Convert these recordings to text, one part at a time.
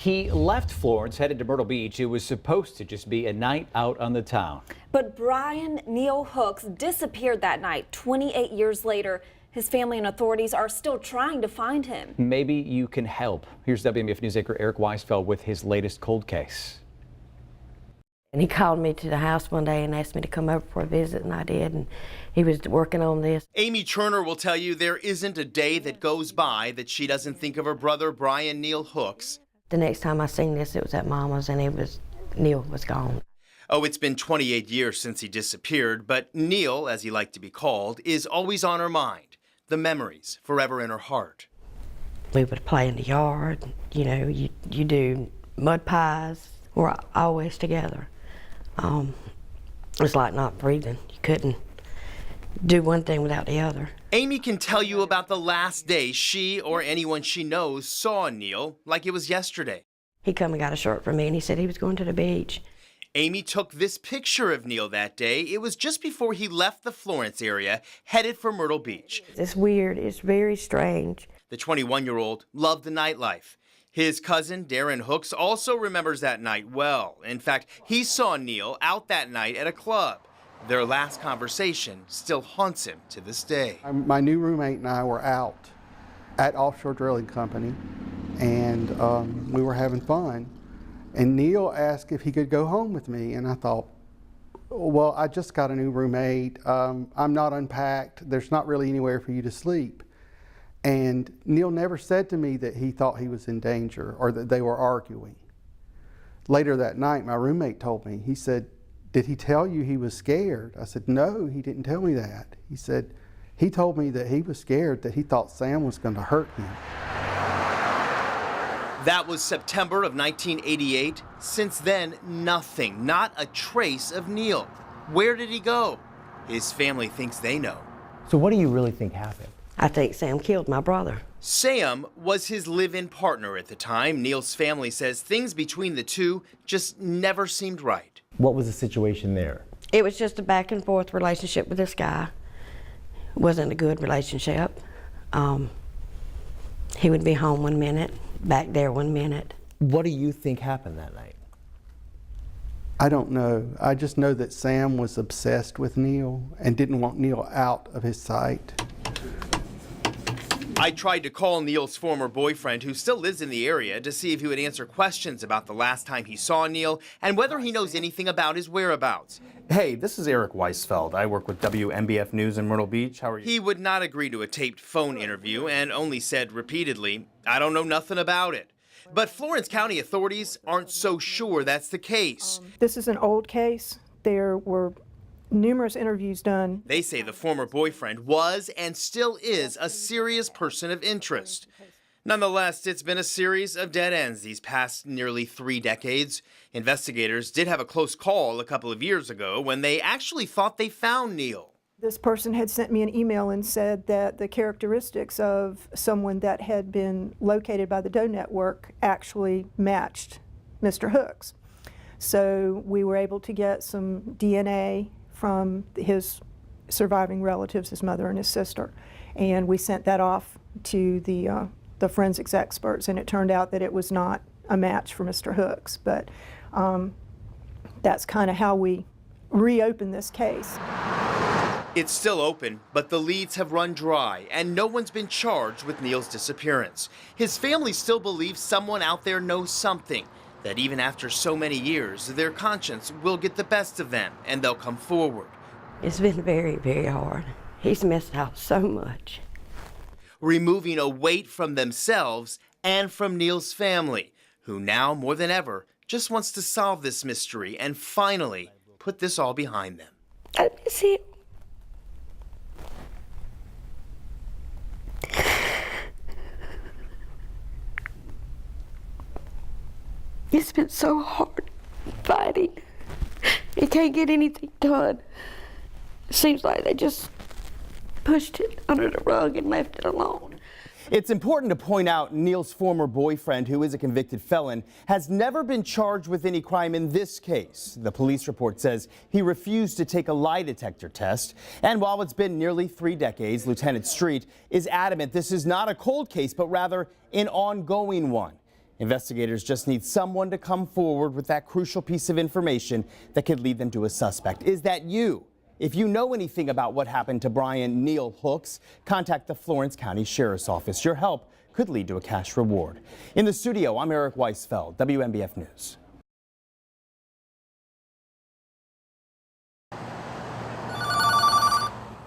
He left Florence, headed to Myrtle Beach. It was supposed to just be a night out on the town. But Brian Neil Hooks disappeared that night. 28 years later, his family and authorities are still trying to find him. Maybe you can help. Here's WMBF News anchor Eric Weisfeld with his latest cold case. And he called me to the house one day and asked me to come over for a visit, and I did, and he was working on this. Amy Turner will tell you there isn't a day that goes by that she doesn't think of her brother Brian Neil Hooks. The next time I seen this, it was at Mama's, and Neil was gone. Oh, it's been 28 years since he disappeared, but Neil, as he liked to be called, is always on her mind. The memories forever in her heart. We would play in the yard, you know, you do mud pies. We're always together. It's like not breathing. You couldn't do one thing without the other. Amy can tell you about the last day she or anyone she knows saw Neil like it was yesterday. He come and got a shirt for me, and he said he was going to the beach. Amy took this picture of Neil that day. It was just before he left the Florence area, headed for Myrtle Beach. It's weird. It's very strange. The 21-year-old loved the nightlife. His cousin, Darren Hooks, also remembers that night well. In fact, he saw Neil out that night at a club. Their last conversation still haunts him to this day. My new roommate and I were out at Offshore Drilling Company, and we were having fun. And Neil asked if he could go home with me, and I thought, well, I just got a new roommate. I'm not unpacked. There's not really anywhere for you to sleep. And Neil never said to me that he thought he was in danger or that they were arguing. Later that night, my roommate told me, he said, "Did he tell you he was scared?" I said, "No, he didn't tell me that." He said, "He told me that he was scared, that he thought Sam was going to hurt him." That was September of 1988. Since then, nothing, not a trace of Neil. Where did he go? His family thinks they know. So what do you really think happened? I think Sam killed my brother. Sam was his live-in partner at the time. Neil's family says things between the two just never seemed right. What was the situation there? It was just a back and forth relationship with this guy. It wasn't a good relationship. He would be home one minute, back there one minute. What do you think happened that night? I don't know. I just know that Sam was obsessed with Neil and didn't want Neil out of his sight. I tried to call Neil's former boyfriend, who still lives in the area, to see if he would answer questions about the last time he saw Neil and whether he knows anything about his whereabouts. Hey, this is Eric Weisfeld. I work with WMBF News in Myrtle Beach. How are you? He would not agree to a taped phone interview and only said repeatedly, "I don't know nothing about it." But Florence County authorities aren't so sure that's the case. This is an old case. There were numerous interviews done. They say the former boyfriend was and still is a serious person of interest. Nonetheless, it's been a series of dead ends these past nearly 3 decades. Investigators did have a close call a couple of years ago when they actually thought they found Neil. This person had sent me an email and said that the characteristics of someone that had been located by the Doe Network actually matched Mr. Hooks. So we were able to get some DNA from his surviving relatives, his mother and his sister, and we sent that off to the forensics experts, and it turned out that it was not a match for Mr. Hooks. But that's kind of how we reopened this case. It's still open, but the leads have run dry, and no one's been charged with Neil's disappearance. His family still believes someone out there knows something, that even after so many years, their conscience will get the best of them, and they'll come forward. It's been very, very hard. He's missed out so much. Removing a weight from themselves and from Neil's family, who now, more than ever, just wants to solve this mystery and finally put this all behind them. I miss him. It's been so hard fighting. He can't get anything done. It seems like they just pushed it under the rug and left it alone. It's important to point out Neil's former boyfriend, who is a convicted felon, has never been charged with any crime in this case. The police report says he refused to take a lie detector test. And while it's been nearly 3 decades, Lieutenant Street is adamant this is not a cold case, but rather an ongoing one. Investigators just need someone to come forward with that crucial piece of information that could lead them to a suspect. Is that you? If you know anything about what happened to Brian Neil Hooks, contact the Florence County Sheriff's Office. Your help could lead to a cash reward. In the studio, I'm Eric Weisfeld, WMBF News.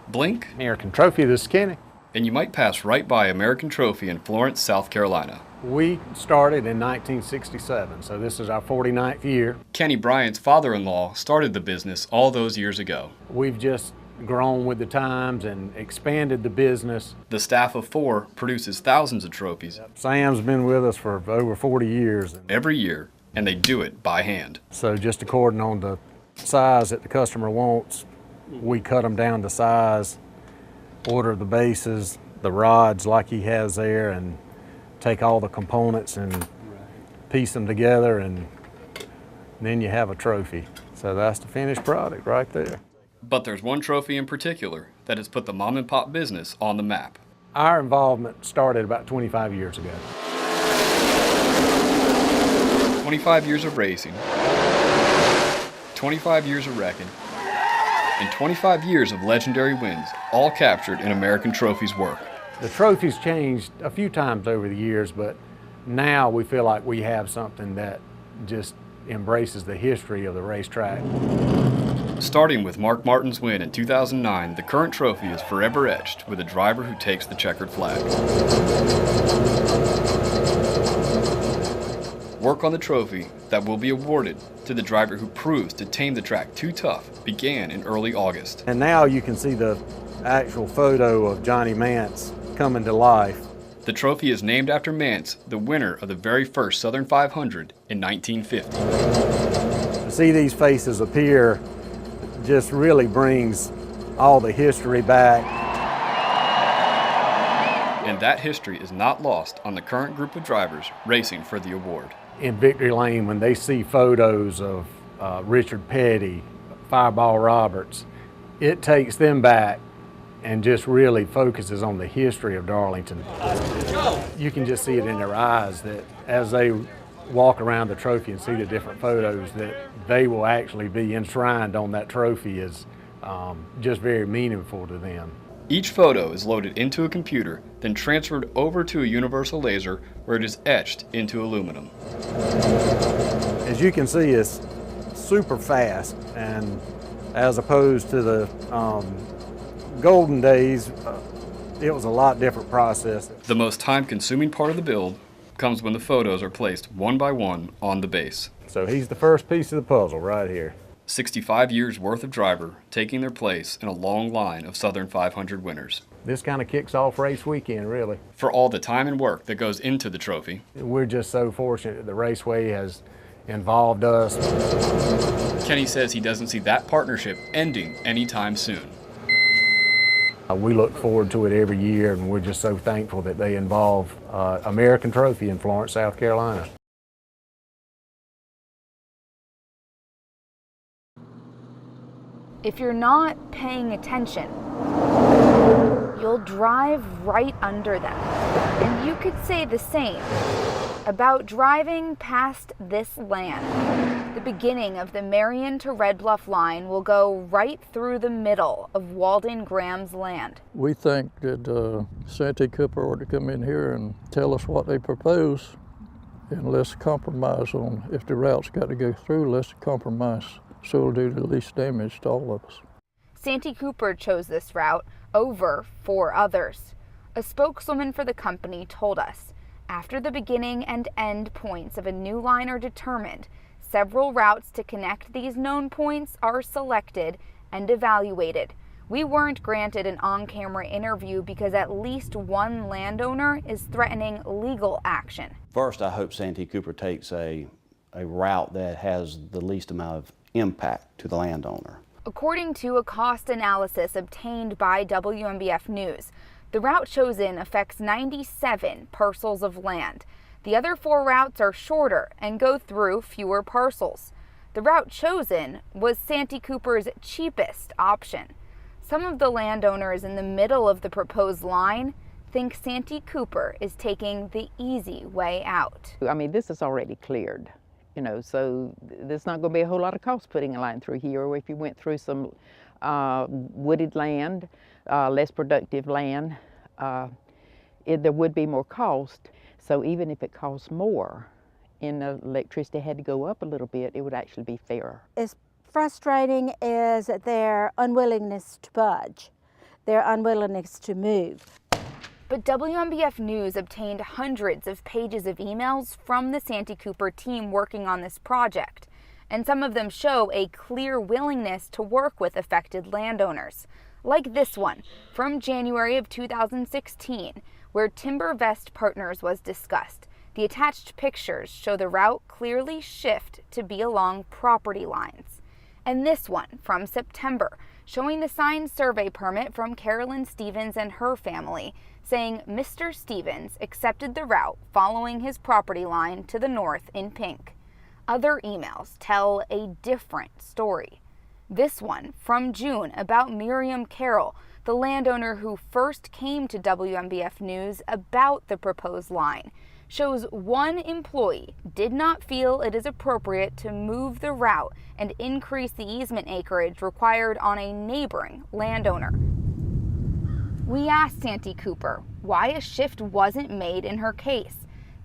Blink, American Trophy, this is Kenny. and you might pass right by American Trophy in Florence, South Carolina. We started in 1967, so this is our 49th year. Kenny Bryant's father-in-law started the business all those years ago. We've just grown with the times and expanded the business. The staff of 4 produces thousands of trophies Sam's been with us for over 40 years. every year, and they do it by hand. So just according on the size that the customer wants, we cut them down to size, order the bases, the rods like he has there, and take all the components and piece them together, and then you have a trophy. So that's the finished product right there. But there's one trophy in particular that has put the mom and pop business on the map. Our involvement started about 25 years ago. 25 years of racing, 25 years of wrecking, and 25 years of legendary wins, all captured in American Trophy's work. The trophy's changed a few times over the years, but now we feel like we have something that just embraces the history of the racetrack. Starting with Mark Martin's win in 2009, the current trophy is forever etched with a driver who takes the checkered flag. Work on the trophy that will be awarded to the driver who proves to tame the track too tough began in early August. And now you can see the actual photo of Johnny Mance coming to life. The trophy is named after Mance, the winner of the very first Southern 500 in 1950. To see these faces appear just really brings all the history back. And that history is not lost on the current group of drivers racing for the award. In Victory Lane, when they see photos of Richard Petty, Fireball Roberts, it takes them back and just really focuses on the history of Darlington. You can just see it in their eyes that as they walk around the trophy and see the different photos, that they will actually be enshrined on that trophy is just very meaningful to them. Each photo is loaded into a computer, then transferred over to a universal laser where it is etched into aluminum. As you can see, it's super fast, and as opposed to the golden days, it was a lot different process. The most time-consuming part of the build comes when the photos are placed one by one on the base. So he's the first piece of the puzzle right here. 65 years worth of driver taking their place in a long line of Southern 500 winners. This kind of kicks off race weekend, really. For all the time and work that goes into the trophy, We're just so fortunate that the Raceway has involved us. Kenny says he doesn't see that partnership ending anytime soon. We look forward to it every year, and we're just so thankful that they involve American Trophy in Florence, South Carolina. If you're not paying attention, you'll drive right under them. And you could say the same about driving past this land. The beginning of the Marion to Red Bluff line will go right through the middle of Walden Graham's land. We think that Santee Cooper ought to come in here and tell us what they propose, and let's compromise on, if the route's got to go through, let's compromise so it'll do the least damage to all of us. Santee Cooper chose this route over 4 others. A spokeswoman for the company told us, after the beginning and end points of a new line are determined, several routes to connect these known points are selected and evaluated. We weren't granted an on-camera interview because at least one landowner is threatening legal action. First, I hope Santee Cooper takes a route that has the least amount of impact to the landowner. According to a cost analysis obtained by WMBF News, the route chosen affects 97 parcels of land. The other 4 routes are shorter and go through fewer parcels. The route chosen was Santee Cooper's cheapest option. Some of the landowners in the middle of the proposed line think Santee Cooper is taking the easy way out. I mean, this is already cleared, you know, so there's not going to be a whole lot of cost putting a line through here. Or if you went through some wooded land, less productive land, there would be more cost. So even if it costs more and the electricity had to go up a little bit, it would actually be fairer. As frustrating as their unwillingness to budge, their unwillingness to move. But WMBF News obtained hundreds of pages of emails from the Santee Cooper team working on this project, and some of them show a clear willingness to work with affected landowners, like this one from January of 2016, where Timber Vest Partners was discussed. The attached pictures show the route clearly shift to be along property lines. And this one from September, showing the signed survey permit from Carolyn Stevens and her family, saying Mr. Stevens accepted the route following his property line to the north in pink. Other emails tell a different story. This one from June about Miriam Carroll, the landowner who first came to WMBF News about the proposed line, shows one employee did not feel it is appropriate to move the route and increase the easement acreage required on a neighboring landowner. We asked Santee Cooper why a shift wasn't made in her case.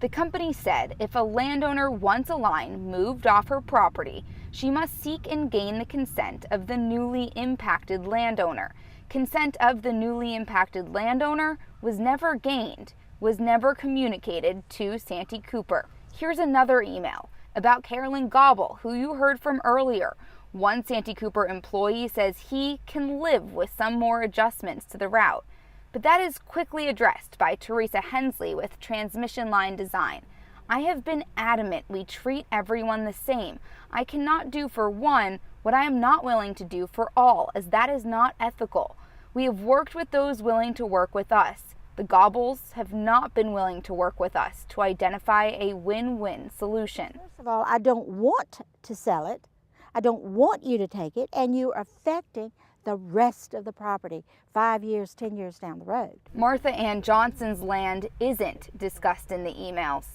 The company said if a landowner wants a line moved off her property, she must seek and gain the consent of the newly impacted landowner. Consent of the newly impacted landowner was never gained, was never communicated to Santee Cooper. Here's another email about Carolyn Gobble, who you heard from earlier. One Santee Cooper employee says he can live with some more adjustments to the route. But that is quickly addressed by Teresa Hensley with Transmission Line Design. I have been adamant we treat everyone the same. I cannot do for one what I am not willing to do for all, as that is not ethical. We have worked with those willing to work with us. The Gobbles have not been willing to work with us to identify a win-win solution. First of all, I don't want to sell it. I don't want you to take it, and you're affecting the rest of the property 5 years, 10 years down the road. Martha Ann Johnson's land isn't discussed in the emails.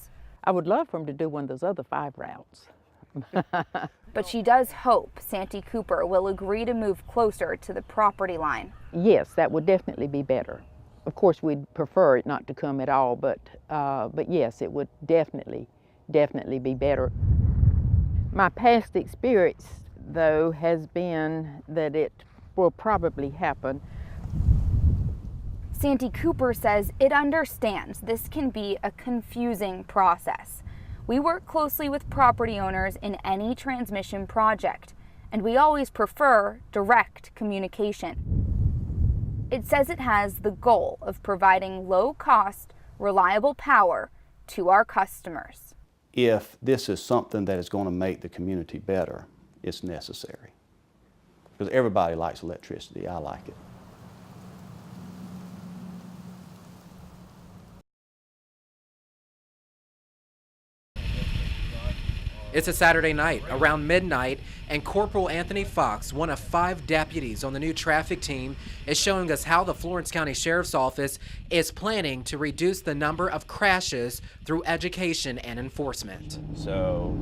I would love for them to do one of those other 5 routes. But she does hope Santee Cooper will agree to move closer to the property line. Yes, that would definitely be better. Of course, we'd prefer it not to come at all, but yes, it would definitely be better. My past experience, though, has been that it will probably happen. Santee Cooper says it understands this can be a confusing process. We work closely with property owners in any transmission project, and we always prefer direct communication. It says it has the goal of providing low-cost, reliable power to our customers. If this is something that is going to make the community better, it's necessary. Because everybody likes electricity. I like it. It's a Saturday night, around midnight, and Corporal Anthony Fox, one of 5 deputies on the new traffic team, is showing us how the Florence County Sheriff's Office is planning to reduce the number of crashes through education and enforcement. So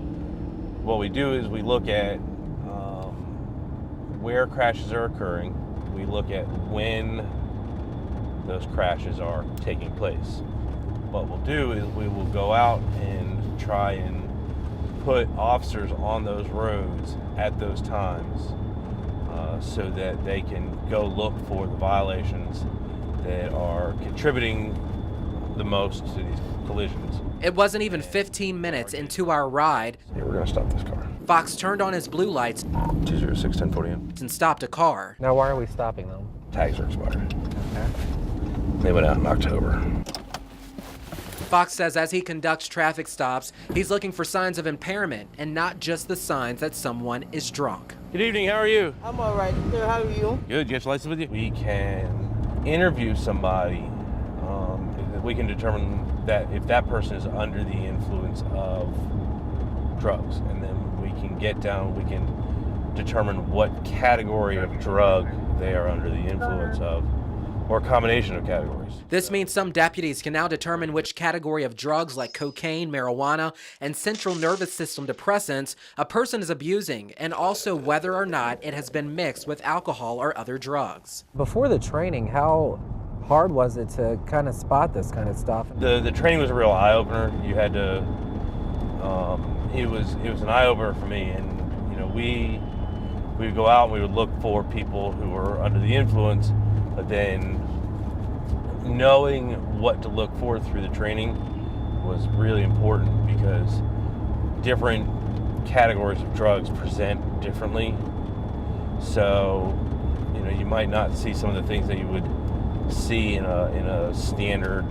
what we do is we look at where crashes are occurring. We look at when those crashes are taking place. What we'll do is we will go out and try and put officers on those roads at those times so that they can go look for the violations that are contributing the most to these collisions. It wasn't even 15 minutes into our ride. Yeah, we're gonna stop this car. Fox turned on his blue lights 206-1040 and stopped a car. Now why are we stopping them? Tags are expired. They went out in October. Fox says as he conducts traffic stops, he's looking for signs of impairment and not just the signs that someone is drunk. Good evening, how are you? I'm all right, sir. How are you? Good, you have your license with you? We can interview somebody. We can determine that if that person is under the influence of drugs, and then we can get down, we can determine what category of drug they are under the influence of. or a combination of categories. This means some deputies can now determine which category of drugs like cocaine, marijuana, and central nervous system depressants a person is abusing, and also whether or not it has been mixed with alcohol or other drugs. Before the training, how hard was it to kind of spot this kind of stuff? The training was a real eye-opener. You had to, it was an eye-opener for me, and we would go out and we would look for people who were under the influence, but then knowing what to look for through the training was really important because different categories of drugs present differently. So, you might not see some of the things that you would see in a standard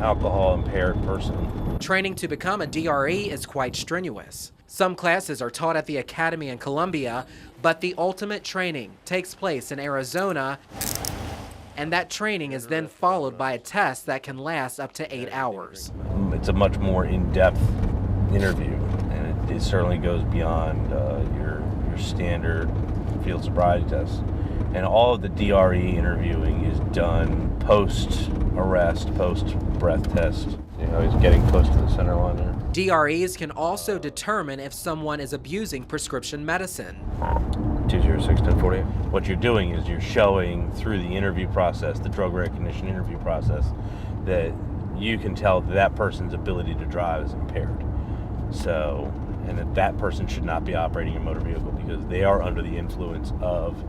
alcohol impaired person. Training to become a DRE is quite strenuous. Some classes are taught at the academy in Columbia, but the ultimate training takes place in Arizona, and that training is then followed by a test that can last up to 8 hours. It's a much more in-depth interview, and it certainly goes beyond your standard field sobriety test. And all of the DRE interviewing is done post-arrest, post-breath test. He's getting close to the center line there. DREs can also determine if someone is abusing prescription medicine. 206-1048. What you're doing is you're showing through the interview process, the drug recognition interview process, that you can tell that person's ability to drive is impaired. So, and that person should not be operating a motor vehicle because they are under the influence of,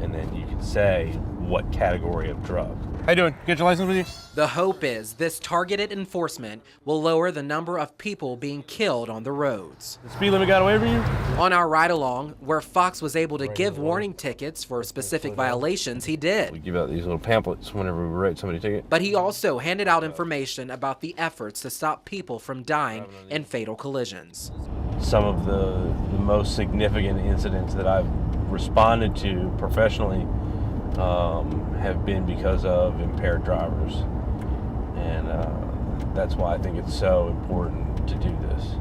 and then you can say what category of drug. How you doing? Get your license with you? The hope is this targeted enforcement will lower the number of people being killed on the roads. The speed limit got away from you? On our ride-along, where Fox was able to give warning tickets for specific violations, he did. We give out these little pamphlets whenever we write somebody a ticket. But he also handed out information about the efforts to stop people from dying in fatal collisions. Some of the most significant incidents that I've responded to professionally have been because of impaired drivers. And that's why I think it's so important to do this.